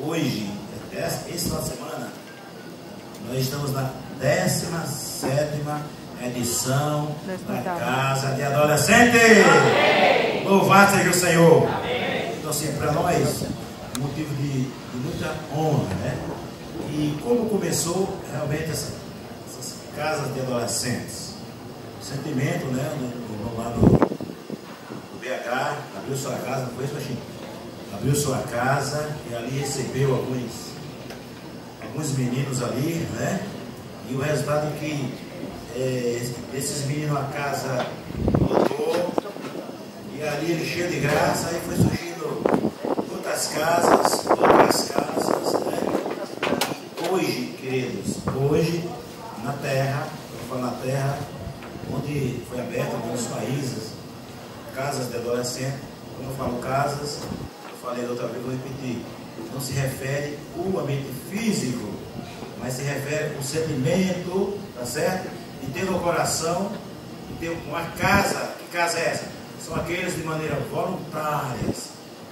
Hoje, esse final de semana, nós estamos na 17ª edição da Casa de Adolescente. Louvado seja o Senhor. Amém. Então, assim, para nós, um motivo de muita honra, né? E como começou realmente essas casas de adolescentes? O sentimento, né? Lá do BH, abriu sua casa, não foi isso, Baixinho? Abriu sua casa e ali recebeu alguns meninos ali, né? E o resultado é que esses meninos, a casa lotou, e ali ele cheio de graça, aí foi surgindo outras casas, né? E hoje, queridos, hoje na terra, eu falo na terra, onde foi aberta em alguns países, casas de adolescente. Quando eu falo casas, eu falei da outra vez, vou repetir, não se refere ao ambiente físico, mas se refere ao sentimento, tá certo? E ter no coração, e ter uma casa. Que casa é essa? São aqueles de maneira voluntária,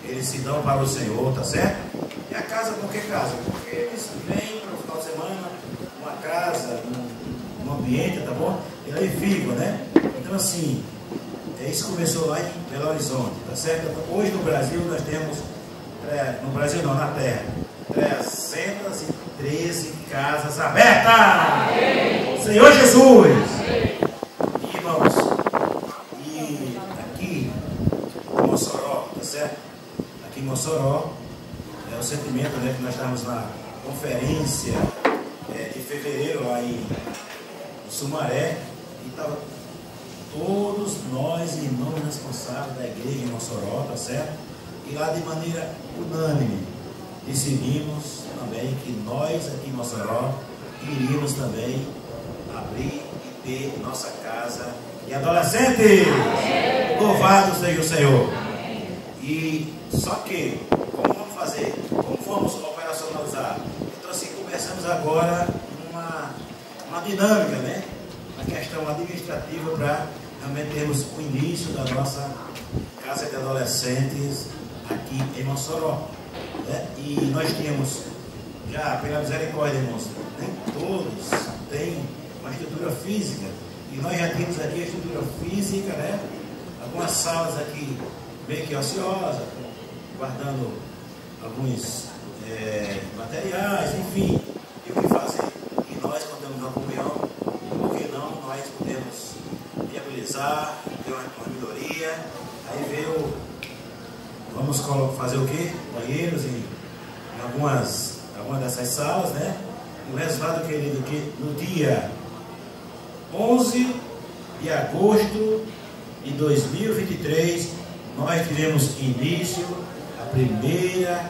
eles se dão para o Senhor, tá certo? E a casa, qualquer casa, porque eles vêm para o final de semana, uma casa, um ambiente, tá bom? E aí ficam, né? Então assim, isso começou lá em Belo Horizonte, tá certo? Então, hoje no Brasil nós temos, no Brasil não, na terra, 313 casas abertas! Amém. Senhor Jesus! Amém. E irmãos, e aqui em Mossoró, tá certo? Aqui em Mossoró, é o sentimento, né, que nós estamos na conferência de fevereiro lá em Sumaré, e estava todos nós, irmãos responsáveis da igreja em Mossoró, tá certo? E lá de maneira unânime decidimos também que nós aqui em Mossoró iríamos também abrir e ter nossa casa de adolescentes. Louvado seja o Senhor. Amém. E só que, como vamos fazer? Como vamos operacionalizar? Então assim, começamos agora uma dinâmica, né? Uma questão administrativa para realmente termos o início da nossa casa de adolescentes aqui em Mossoró, né? E nós tínhamos, já pela misericórdia, irmãos, nem todos têm uma estrutura física, e nós já temos aqui a estrutura física, né? Algumas salas aqui bem que ociosas, guardando alguns materiais, enfim, e o que fazer? E nós, quando temos uma comunhão, por que não nós podemos viabilizar, ter uma melhoria? Aí veio, vamos fazer o quê? Banheiros em algumas dessas salas, né? E o resultado, querido, que no dia 11 de agosto de 2023, nós tivemos início a primeira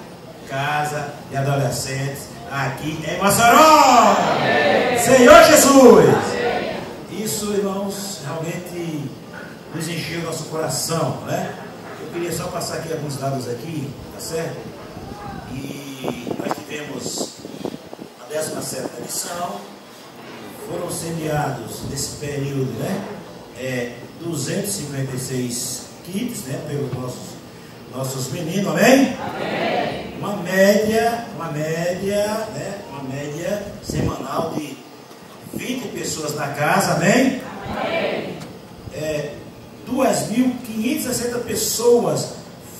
casa de adolescentes aqui em Mossoró. Amém. Senhor Jesus! Amém. Isso, irmãos, realmente nos encheu nosso coração, né? Eu queria só passar aqui alguns dados aqui, tá certo? E nós tivemos a 17ª edição, foram semeados nesse período, né? 256 kits, né? Pelos nossos meninos, amém? Amém. Uma média, né? Uma média semanal de 20 pessoas na casa, amém? Amém. 2.560 pessoas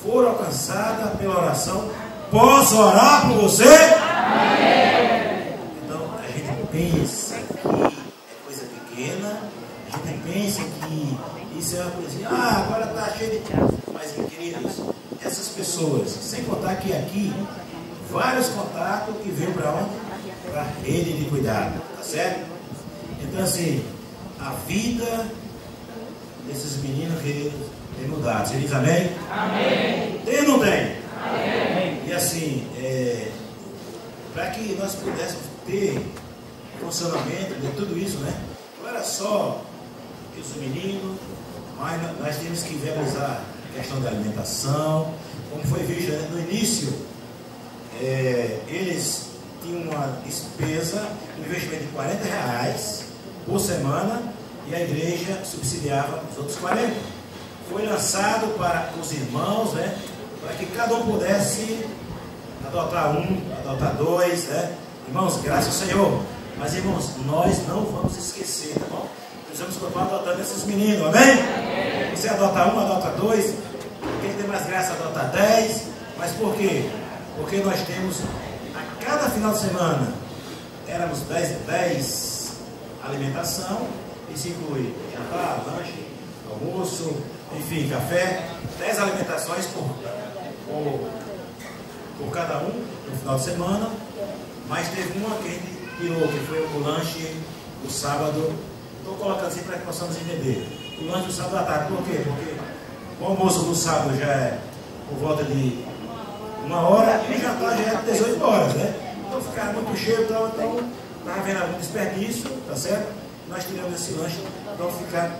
foram alcançadas pela oração. Posso orar por você? Amém. Então a gente pensa que é coisa pequena, a gente pensa que isso é uma coisinha, agora está cheio de casa. Mas, queridos, essas pessoas, sem contar que aqui, vários contatos que veio para onde? Para a rede de cuidado, tá certo? Então, assim, a vida desses meninos, queridos, tem mudado. Você diz amém? Amém. Tem ou não tem? Amém. E assim, para que nós pudéssemos ter funcionamento de tudo isso, né? Não era só os meninos, mas nós temos que viabilizar a questão da alimentação. Como foi visto, né, no início, eles tinham uma despesa, um investimento de R$40 por semana, e a igreja subsidiava os outros 40. Foi lançado para os irmãos, né, para que cada um pudesse adotar um, adotar dois, né? Irmãos, graças ao Senhor. Mas, irmãos, nós não vamos esquecer, tá bom? Precisamos continuar adotando esses meninos, amém? Você adota um, adota dois. Quem tem mais graça, adota 10. Mas por quê? Porque nós temos, a cada final de semana, éramos 10 alimentação. Isso inclui jantar, lanche, almoço, enfim, café. 10 alimentações por cada um no final de semana. Mas teve uma que a gente tirou, que foi o lanche do sábado. Estou colocando assim para que possamos entender. O lanche do sábado à tarde. Por quê? Porque o almoço do sábado já é por volta de 1 hora e o jantar já é 18 horas, né? Então ficava muito cheio, então estava vendo algum desperdício, tá certo? Nós tiramos esse lanche, então ficar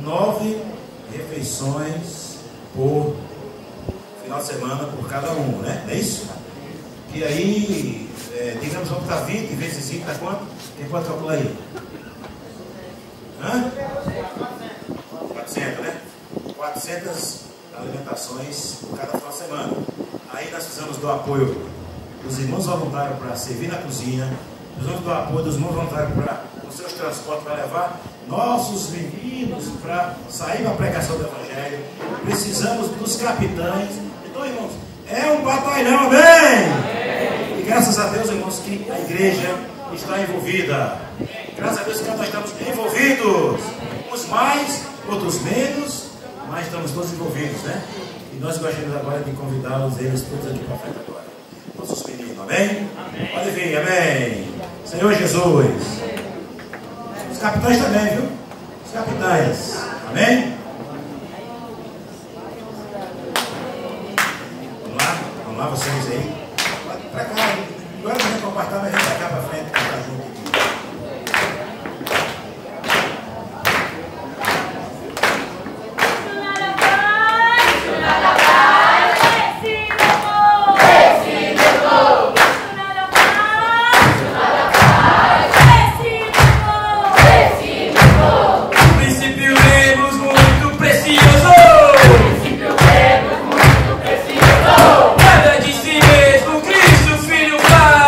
9 refeições por final de semana por cada um, né? É isso? E aí, digamos, vamos para 20 vezes 5, dá quanto? Quem pode calcular aí? Hã? 400, né? 400 alimentações por cada final de semana. Aí nós precisamos do apoio dos irmãos voluntários para servir na cozinha, precisamos do apoio dos irmãos voluntários para os seus transportes, para levar nossos meninos para sair para a pregação do Evangelho. Precisamos dos capitães. Então, irmãos, é um batalhão, amém? E graças a Deus, irmãos, que a igreja está envolvida. Graças a Deus que nós estamos envolvidos. Uns mais, outros menos, mas estamos todos envolvidos, né? E nós gostaríamos agora de convidá-los, eles todos aqui para frente agora. Nossos meninos, amém? Amém? Pode vir, amém? Senhor Jesus. Os capitães também, viu? Os capitães, amém? Vamos lá vocês aí. Para cá, agora vem compartilhar, mas vem para cá para frente, para cá junto aqui. Nada de si mesmo, Cristo, Filho, Pai.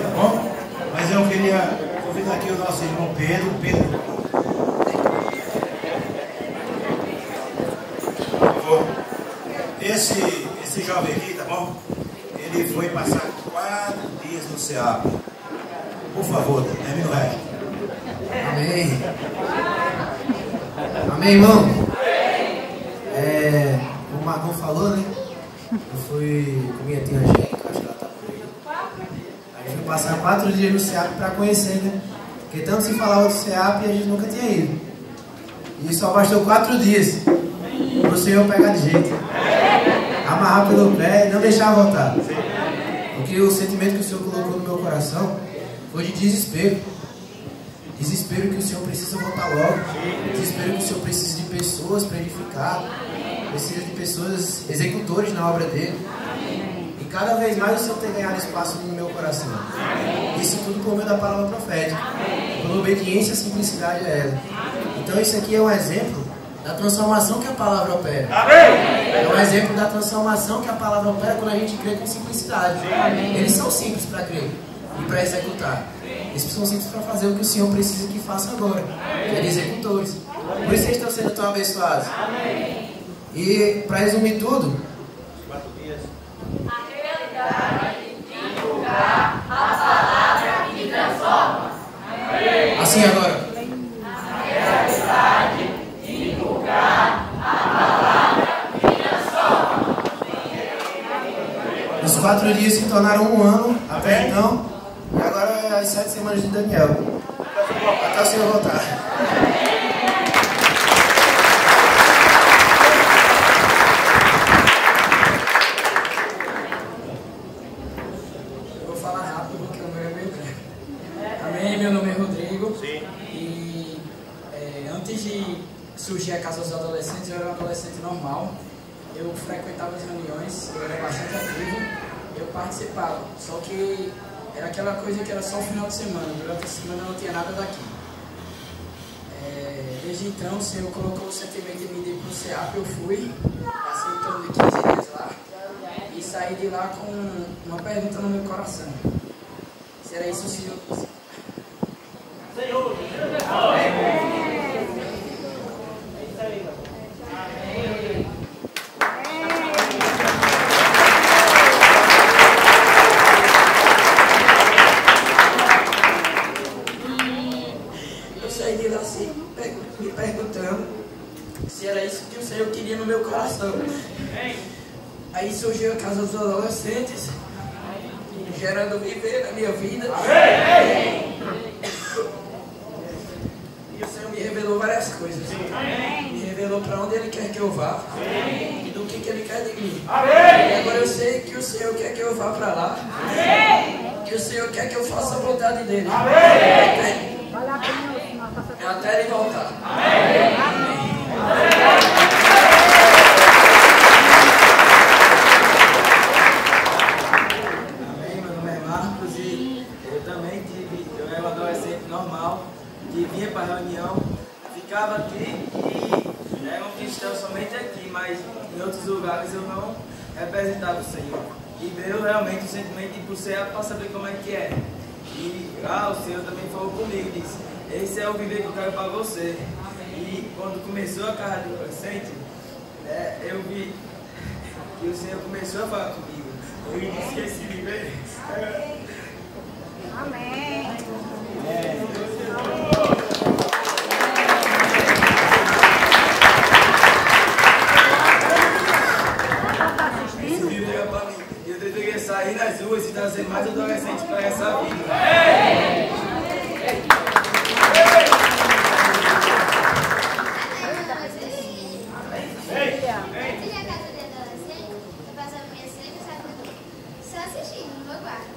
tá bom? Mas eu queria convidar aqui o nosso irmão Pedro. Por favor. Esse jovem aqui, tá bom? Ele foi passar 4 dias no CEAP. Por favor, termina o resto. Amém. Amém, irmão? Como o Marcão falou, né? Eu fui com minha tia Angélica, acho que ela tá por aí. A gente foi passar 4 dias no CEAP para conhecer, né? Porque tanto se falava do CEAP e a gente nunca tinha ido. E só bastou 4 dias para o Senhor pegar de jeito, amarrar pelo pé e não deixar voltar. Porque o sentimento que o Senhor colocou no meu coração foi de desespero. Desespero que o Senhor precisa voltar logo. Desespero que o Senhor precisa de pessoas para edificar. Precisa de pessoas, executores na obra dele. E cada vez mais o Senhor tem ganhado espaço no meu coração. Isso tudo por meio da palavra profética. Por obediência e simplicidade a ela. Então isso aqui é um exemplo da transformação que a palavra opera. É um exemplo da transformação que a palavra opera quando a gente crê com simplicidade. Eles são simples para crer e para executar. Eles são simples para fazer o que o Senhor precisa que faça agora. Que é de executores. Por isso vocês estão sendo tão abençoados. E para resumir tudo, a realidade de divulgar a palavra que transforma. assim agora. A realidade de divulgar a palavra que transforma. Os 4 dias se tornaram 1 ano até então. E agora é as 7 semanas de Daniel. Até o Senhor voltar. Eu vou falar rápido porque o meu é meio grande. Amém, meu nome é Rodrigo. Sim. E antes de surgir a Casa dos Adolescentes, eu era um adolescente normal. Eu frequentava as reuniões, eu era bastante ativo, eu participava. Só que era aquela coisa que era só o final de semana, durante a semana eu não tinha nada daqui. Desde então o Senhor colocou o sentimento de me ir para o CEAP, eu fui, passei em torno de 15 dias lá e saí de lá com uma pergunta no meu coração. Se era isso o Senhor? Me perguntando se era isso que o Senhor queria no meu coração. Aí surgiu a Casa dos Adolescentes, gerando viver na minha vida. E o Senhor me revelou várias coisas. Me revelou para onde Ele quer que eu vá e do que Ele quer de mim. E agora eu sei que o Senhor quer que eu vá para lá. Que o Senhor quer que eu faça a vontade dEle. Até Ele voltar. Amém. Meu nome é Marcos e eu era um adolescente normal, que vinha para a reunião, ficava aqui e era um cristão somente aqui, mas em outros lugares eu não representava o Senhor. E veio realmente o sentimento de ir para o céu para saber como é que é. E o Senhor também falou comigo, disse: esse é o viver que eu quero para você. E quando começou a Casa de Adolescente, eu vi que o Senhor começou a falar comigo. Eu disse que esse viver. Amém. Esse viver é para mim. Eu deveria sair nas ruas e trazer mais adolescentes para essa vida. Só assistindo no meu quarto.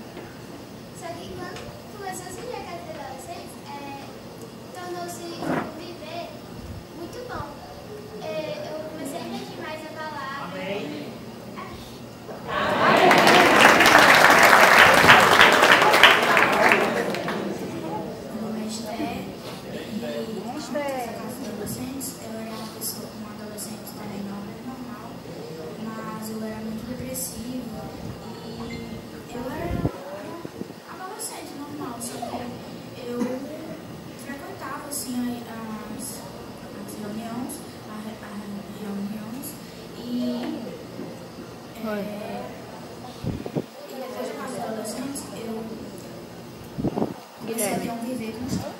Esse aqui é um viver constante.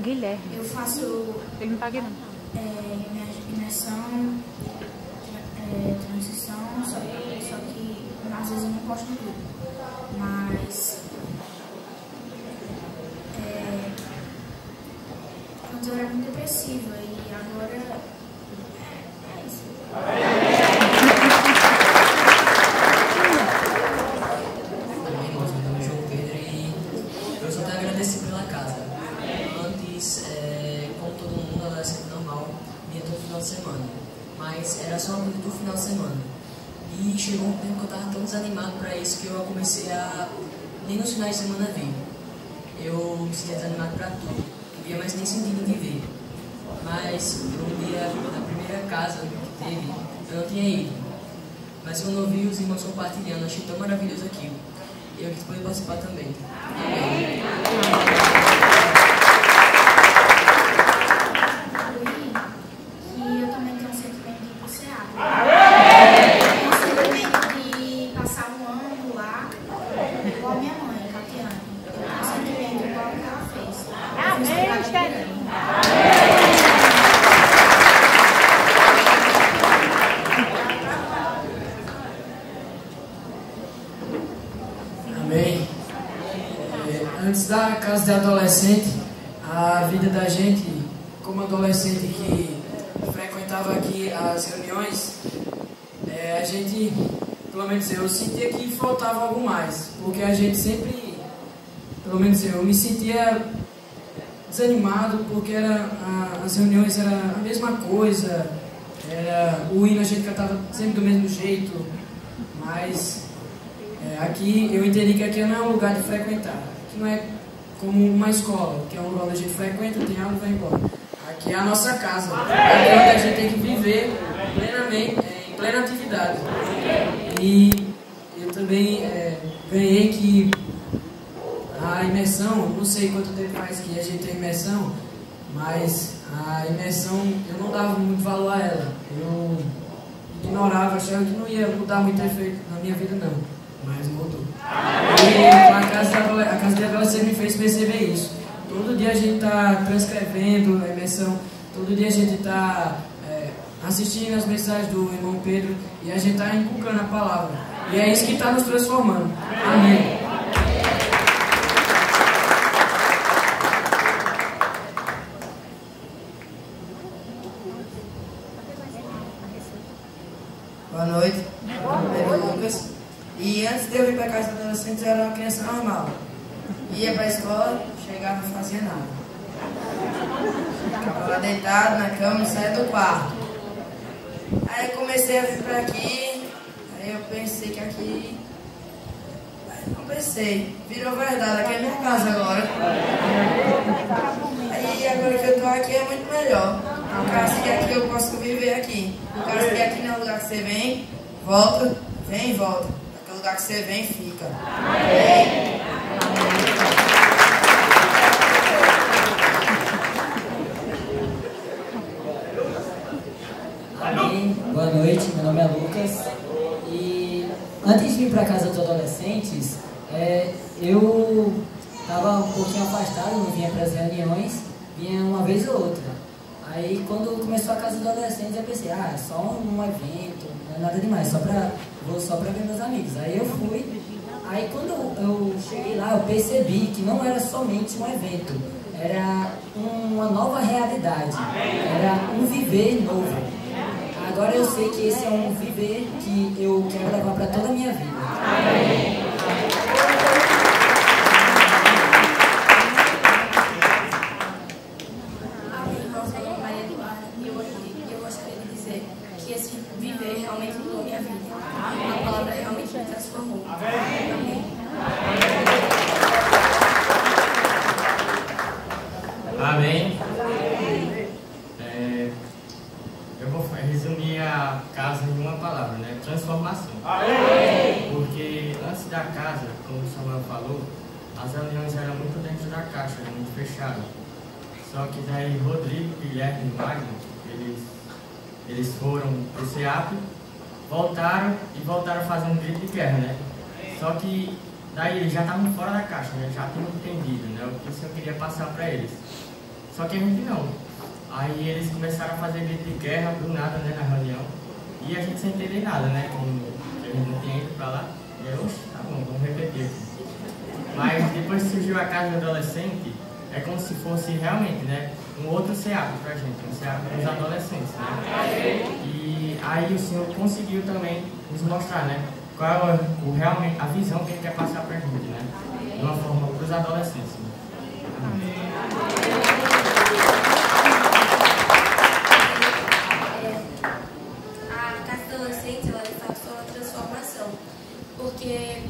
Guilherme. Eu faço Ele não tá aqui, não. imersão, transição, só que às vezes eu não posto no grupo. Mas antes eu era muito depressiva e agora é isso. Meu nome é João Pedro e eu só tenho a agradecer pela casa. Antes, como todo mundo, ela era sempre normal, vinha todo final de semana. Mas era só do final de semana. E chegou um tempo que eu estava tão desanimado para isso que eu comecei a nem nos finais de semana vir. Eu me sentia desanimado para tudo. Não via mais nem sentido de viver. Mas um dia, na primeira casa que teve, eu não tinha ido. Mas quando eu vi os irmãos compartilhando, achei tão maravilhoso aquilo. E eu quis poder participar também. Amém. E eu também tenho um sentimento de ir pro SEAP. Tenho um sentimento de passar um ano lá, igual a minha mãe, Catiane. Eu tenho um sentimento igual ao que ela fez. Amém, Esther. Amém. Antes da casa de adolescente, a vida da gente, como adolescente que frequentava aqui as reuniões, a gente, pelo menos eu, sentia que faltava algo mais, porque a gente sempre, pelo menos eu, me sentia desanimado, porque as reuniões eram a mesma coisa, o hino a gente cantava sempre do mesmo jeito, mas aqui eu entendi que aqui não é um lugar de frequentar, aqui não é como uma escola, que é um lugar onde a gente frequenta, tem aula e vai embora. Aqui é a nossa casa, aqui é onde a gente tem que viver plenamente, em plena atividade. E eu também ganhei que a imersão, não sei quanto tempo faz que a gente tem imersão, mas a imersão eu não dava muito valor a ela. Eu ignorava, achava que não ia mudar muito efeito na minha vida não, mas mudou. E a casa de adolescente me fez perceber isso. Todo dia a gente está transcrevendo a imersão, todo dia a gente está assistindo as mensagens do irmão Pedro e a gente está inculcando a palavra. E é isso que está nos transformando. Amém. Boa noite, meu nome é Lucas. E antes de eu vir para casa dos adolescentes, eu era uma criança normal. Ia para a escola, chegava e não fazia nada. Ficava lá deitado na cama, não saía do quarto. Aí eu comecei a vir para aqui, aí eu pensei que aqui... Não pensei, virou verdade, aqui é minha casa agora. Aí agora que eu tô aqui é muito melhor. Por causa que aqui eu posso viver aqui. Por causa que aqui não é o lugar que você vem, volta, vem e volta. Aqui é o lugar que você vem, fica. Amém. Amém. Boa noite, meu nome é Lucas. E antes de vir para a casa dos adolescentes, eu estava um pouquinho afastado, não vinha para as reuniões, vinha uma vez ou outra. Aí quando começou a casa dos adolescentes eu pensei, é só um evento, não é nada demais, vou só para ver meus amigos. Aí eu fui, aí quando eu cheguei lá eu percebi que não era somente um evento, era uma nova realidade, era um viver novo. Agora eu sei que esse é um viver que eu quero levar para toda a minha vida. Amém. Realmente mudou a minha vida. A palavra realmente me transformou. Amém. Amém. Eu vou resumir a casa em uma palavra, né? Transformação. Amém. Porque antes da casa, como o Samuel falou, as reuniões eram muito dentro da caixa, eram muito fechadas. Só que daí Rodrigo, Guilherme e Magno, eles foram pro SEAP, voltaram a fazer um grito de guerra, né? Só que Daí eles já estavam fora da caixa, né? Já tinham entendido, né? O que o Senhor queria passar para eles. Só que a gente não. Aí eles começaram a fazer grito de guerra do nada, né, na reunião. E a gente sem entender nada, né? Que a gente não tinha ido para lá. E eu, tá bom, vamos repetir. Mas depois que surgiu a casa do adolescente, é como se fosse realmente, né, um outro SEAP pra gente, um SEAP para os adolescentes, né? E aí o Senhor conseguiu também nos mostrar, né, qual é realmente a visão que Ele quer passar pra gente, né? De uma forma para os adolescentes. Amém. A casa do adolescente, ela de fato foi uma transformação, porque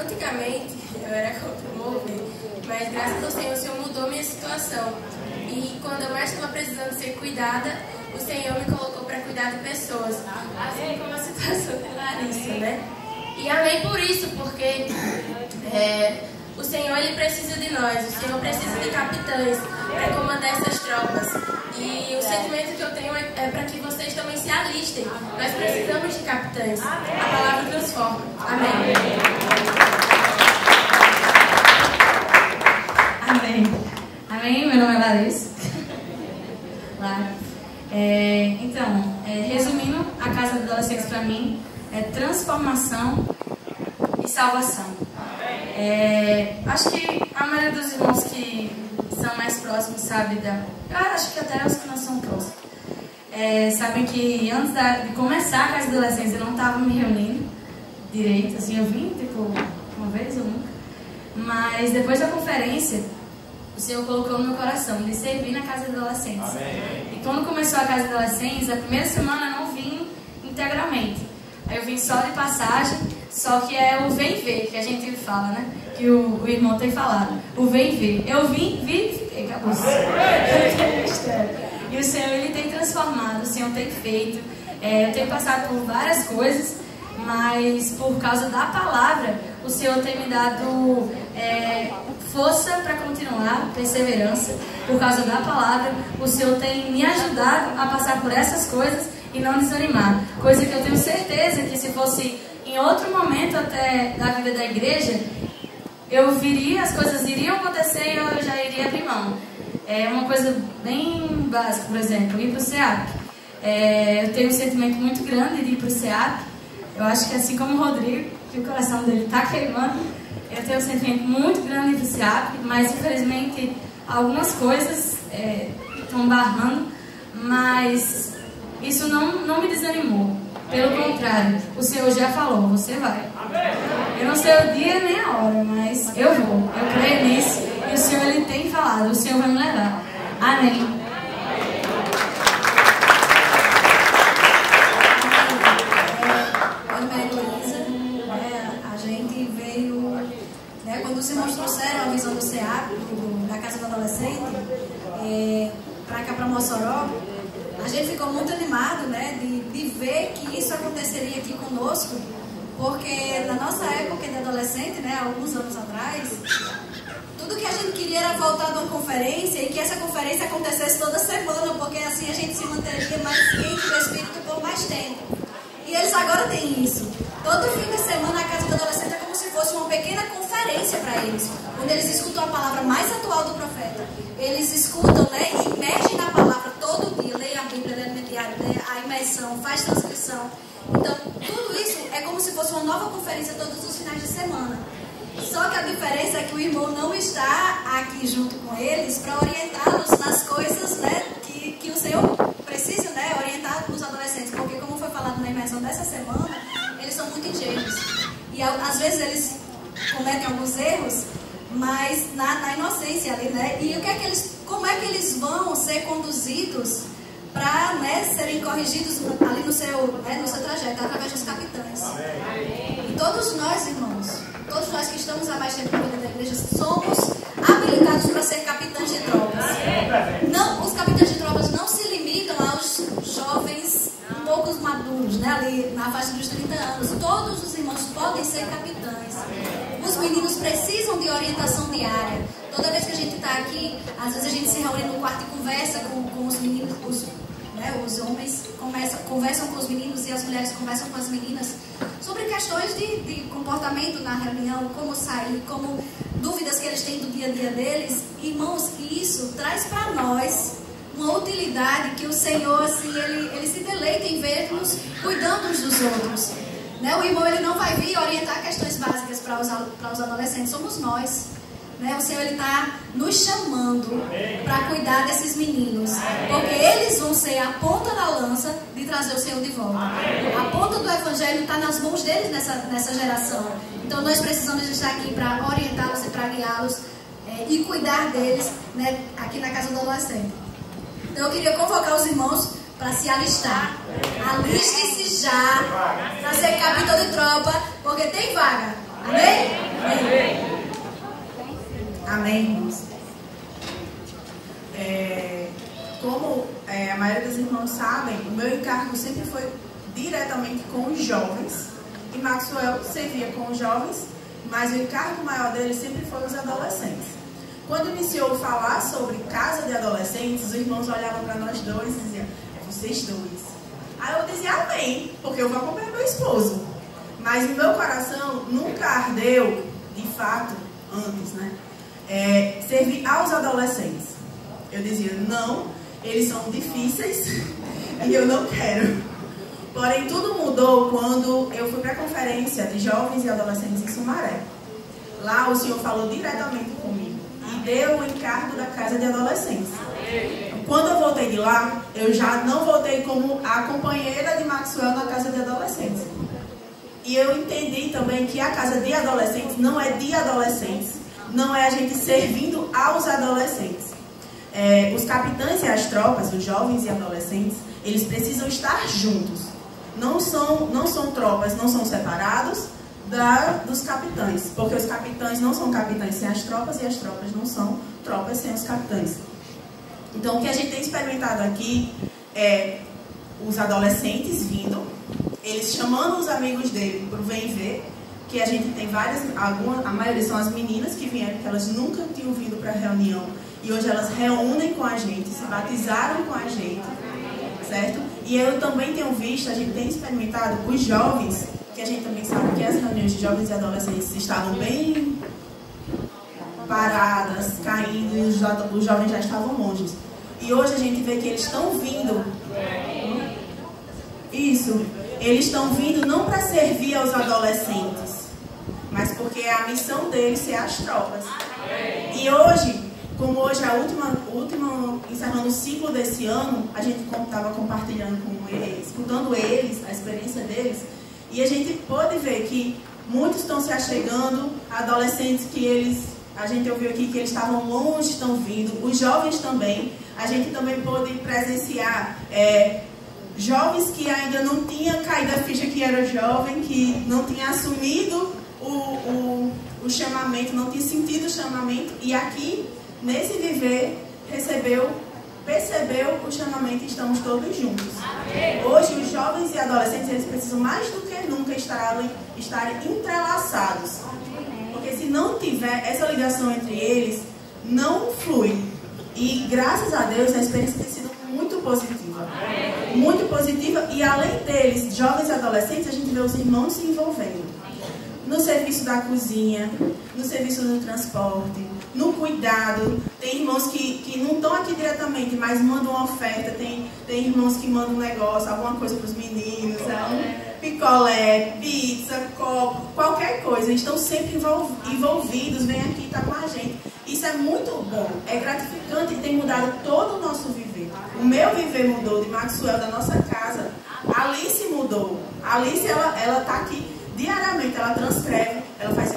antigamente eu era contra o movimento, mas graças ao Senhor, o Senhor mudou minha situação. E quando eu mais estava precisando ser cuidada, o Senhor me colocou para cuidar de pessoas, assim como a situação da Larissa, né? E amei por isso, porque o Senhor, Ele precisa de nós, o Senhor precisa de capitães para comandar essas tropas. E o sentimento que eu tenho é para que vocês também se alistem. Nós precisamos de capitães. A palavra transforma. Amém. Amém. Amém. Meu nome é Larissa. Então, resumindo, a casa dos adolescentes para mim é transformação e salvação. Acho que a maioria dos irmãos que são mais próximos sabe eu acho que até os que não são próximos sabem que antes de começar a casa dos adolescentes eu não estava me reunindo direito, assim, eu vim tipo uma vez ou nunca, mas depois da conferência o Senhor colocou no meu coração de servir na casa dos adolescentes. Amém. E quando começou a casa dos adolescentes, a primeira semana eu não vim integralmente, aí eu vim só de passagem, só que é o vem ver que a gente fala, né? Que o irmão tem falado, o vem ver. Eu vim, vi e fiquei, acabou. E o Senhor, Ele tem transformado, o Senhor tem feito. Eu tenho passado por várias coisas, mas por causa da palavra, o Senhor tem me dado força para continuar, perseverança. Por causa da palavra, o Senhor tem me ajudado a passar por essas coisas e não desanimar. Coisa que eu tenho certeza que se fosse em outro momento até da vida da igreja, eu viria, as coisas iriam acontecer e eu já iria abrir mão. É uma coisa bem básica, por exemplo, ir para o SEAP. Eu tenho um sentimento muito grande de ir para o SEAP. Eu acho que assim como o Rodrigo, que o coração dele está queimando, eu tenho um sentimento muito grande de ir para o SEAP, mas infelizmente algumas coisas estão barrando, mas isso não me desanimou. Pelo contrário, o Senhor já falou, você vai. Eu não sei o dia nem a hora, mas eu vou. Eu creio nisso. E o Senhor, Ele tem falado, o Senhor vai me levar. Amém. Meu nome é Heloísa. A gente veio, quando os irmãos trouxeram a visão do SEAP, da Casa do Adolescente, para cá, para Mossoró, a gente ficou muito animado, de ver que isso aconteceria aqui conosco, porque na nossa época de adolescente, alguns anos atrás, tudo que a gente queria era voltar de uma conferência e que essa conferência acontecesse toda semana, porque assim a gente se manteria mais quente do Espírito por mais tempo. E eles agora têm isso. Todo fim de semana a Casa do Adolescente é como se fosse uma pequena conferência para eles, onde eles escutam a palavra mais atual do profeta. Eles escutam, e imergem na palavra todo dia, leem a Bíblia, leem o diário, leem a imersão, faz transcrição. Então, tudo isso é como se fosse uma nova conferência todos os finais de semana. Só que a diferença é que o irmão não está aqui junto com eles para orientá-los nas coisas, que o Senhor precisa, orientar os adolescentes. Porque, como foi falado na imersão dessa semana, eles são muito ingênuos. E às vezes eles cometem alguns erros, mas na inocência ali, E como é que eles vão ser conduzidos para serem corrigidos ali no seu trajeto, através dos capitães. E todos nós, irmãos, todos nós que estamos há mais tempo na vida da igreja, somos habilitados para ser capitães de tropas. Não, os capitães de tropas não se limitam aos jovens um pouco maduros, ali na faixa dos 30 anos. Todos os irmãos podem ser capitães. Os meninos precisam de orientação diária. Toda vez que a gente está aqui, às vezes a gente se reúne no quarto e conversa com os meninos, né? Os homens conversam com os meninos e as mulheres conversam com as meninas sobre questões de comportamento na reunião, como sair, como dúvidas que eles têm do dia a dia deles. Irmãos, e isso traz para nós uma utilidade que o Senhor, assim, ele se deleita em ver-nos cuidando uns dos outros. Né? O irmão, ele não vai vir orientar questões básicas para os adolescentes, somos nós. Né? O Senhor, ele está nos chamando para cuidar desses meninos, porque eles vão ser a ponta da lança de trazer o Senhor de volta. A ponta do Evangelho está nas mãos deles nessa geração. Então nós precisamos estar aqui para orientá-los e para guiá-los e cuidar deles, né, aqui na casa do adolescente. Então eu queria convocar os irmãos para se alistar. Alistem-se já para ser capitão de tropa, porque tem vaga. Amém? Amém. Amém, irmãos. Como a maioria dos irmãos sabem, o meu encargo sempre foi diretamente com os jovens. E Maxwell servia com os jovens, mas o encargo maior dele sempre foi os adolescentes. Quando iniciou a falar sobre casa de adolescentes, os irmãos olhavam para nós dois e diziam: é vocês dois. Aí eu dizia amém, porque eu vou acompanhar meu esposo. Mas no meu coração nunca ardeu, de fato, antes, né? Servir aos adolescentes. Eu dizia, não, eles são difíceis e eu não quero. Porém, tudo mudou quando eu fui para a conferência de jovens e adolescentes em Sumaré. Lá o Senhor falou diretamente comigo e deu o encargo da casa de adolescentes. Quando eu voltei de lá, eu já não voltei como a companheira de Maxwell na casa de adolescentes. E eu entendi também que a casa de adolescentes não é de adolescentes, não é a gente servindo aos adolescentes. Os capitães e as tropas, os jovens e adolescentes, eles precisam estar juntos. Não são tropas, não são separados dos capitães, porque os capitães não são capitães sem as tropas e as tropas não são tropas sem os capitães. Então, o que a gente tem experimentado aqui é os adolescentes vindo, eles chamando os amigos dele para o Vem Ver, que a gente tem a maioria são as meninas que vieram, que elas nunca tinham vindo para a reunião, e hoje elas reúnem com a gente, se batizaram com a gente, certo? E eu também tenho visto, a gente tem experimentado os jovens, que a gente também sabe que as reuniões de jovens e adolescentes estavam bem paradas, caindo, e os jovens já estavam longe. E hoje a gente vê que eles estão vindo. Isso. Eles estão vindo não para servir aos adolescentes, mas porque é a missão deles ser as tropas. E hoje, como hoje é a última encerrando o ciclo desse ano, a gente estava compartilhando com eles, escutando eles, a experiência deles, e a gente pôde ver que muitos estão se achegando, adolescentes que a gente ouviu aqui que eles estavam longe, estão vindo, os jovens também. A gente também pôde presenciar jovens que ainda não tinham caído a ficha que era jovem, que não tinha assumido o chamamento, não tinha sentido o chamamento, e aqui, nesse viver, percebeu o chamamento e estamos todos juntos. Hoje, os jovens e adolescentes, eles precisam mais do que nunca estarem entrelaçados. Porque se não tiver essa ligação entre eles, não flui. E graças a Deus, a experiência tem sido muito positiva. Muito positiva. E além deles, jovens e adolescentes, a gente vê os irmãos se envolvendo. No serviço da cozinha, no serviço do transporte, no cuidado. Tem irmãos que não estão aqui diretamente, mas mandam uma oferta. Tem irmãos que mandam um negócio, alguma coisa para os meninos, picolé, pizza, copo, qualquer coisa. Eles estão sempre envolvidos, vem aqui, está com a gente. Isso é muito bom, é gratificante e tem mudado todo o nosso viver. O meu viver mudou, de Maxwell, da nossa casa. A Alice mudou. A Alice, ela está aqui diariamente, ela transcreve, ela faz